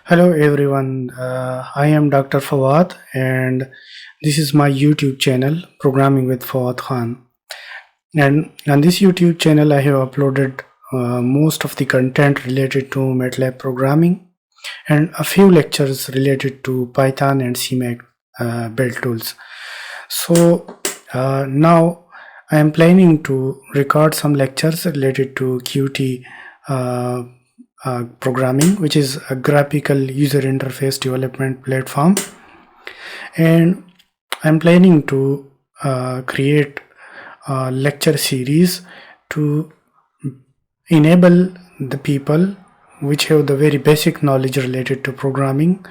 Hello everyone, I am Dr. Fawad and this is my YouTube channel Programming with Fawad Khan. And on this YouTube channel I have uploaded most of the content related to MATLAB programming and a few lectures related to Python and CMake build tools. So now I am planning to record some lectures related to Qt programming, which is a graphical user interface development platform, and I'm planning to create a lecture series to enable the people which have the very basic knowledge related to programming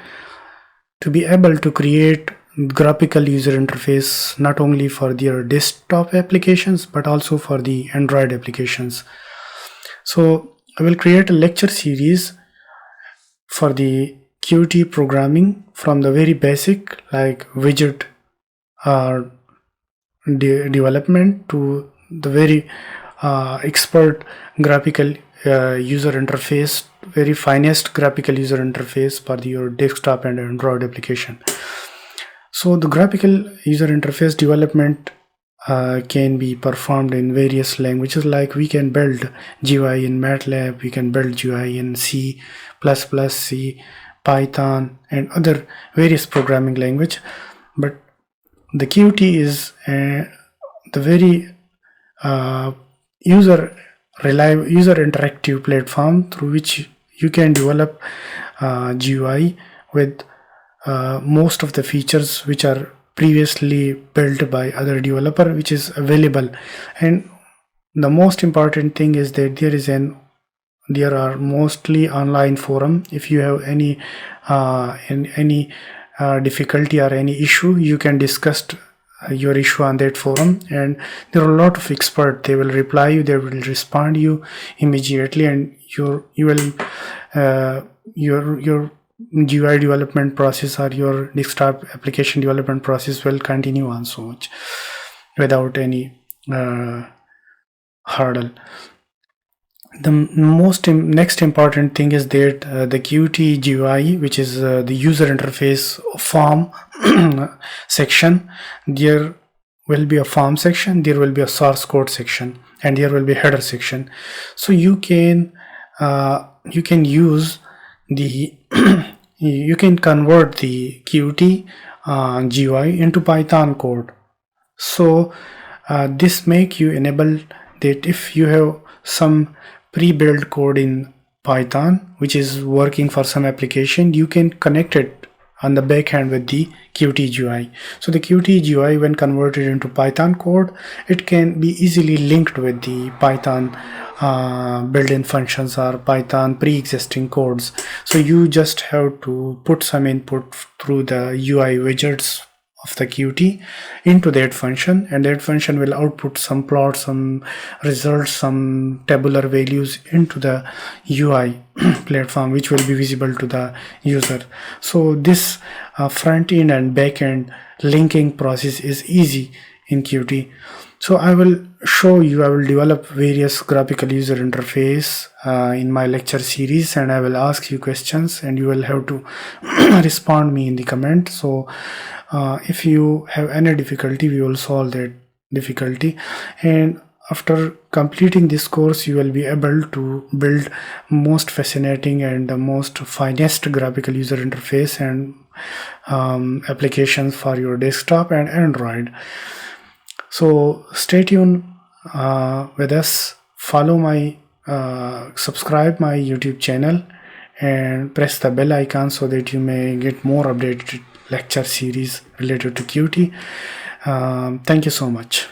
to be able to create graphical user interface not only for their desktop applications but also for the Android applications. So I will create a lecture series for the Qt programming from the very basic like widget development to the very expert graphical user interface, very finest graphical user interface for your desktop and Android application. So the graphical user interface development can be performed in various languages, like we can build GUI in MATLAB, we can build GUI in C++, C, Python and other various programming language. But the Qt is the very user interactive platform through which you can develop GUI with most of the features which are previously built by other developer, which is available. And the most important thing is that there are mostly online forum. If you have any difficulty or any issue, you can discuss your issue on that forum, and there are a lot of experts. They will reply you, they will respond you immediately, and your GUI development process or your desktop application development process will continue on so much without any hurdle. The next important thing is that the Qt GUI, which is the user interface form section, there will be a form section, there will be a source code section, and there will be a header section. So you can use the you can convert the Qt GUI into Python code. So this make you enable that if you have some pre-built code in Python which is working for some application, you can connect it on the back end with the Qt GUI. So the Qt GUI, when converted into Python code, it can be easily linked with the Python built-in functions or Python pre-existing codes. So you just have to put some input through the UI widgets of the Qt into that function, and that function will output some plots, some results, some tabular values into the UI platform, which will be visible to the user. So this front end and back end linking process is easy in Qt. So I will show you, I will develop various graphical user interface in my lecture series, and I will ask you questions and you will have to respond me in the comment. So if you have any difficulty, we will solve that difficulty, and after completing this course you will be able to build most fascinating and the most finest graphical user interface and applications for your desktop and Android. So stay tuned with us, follow my subscribe my YouTube channel and press the bell icon so that you may get more updated lecture series related to Qt. Thank you so much.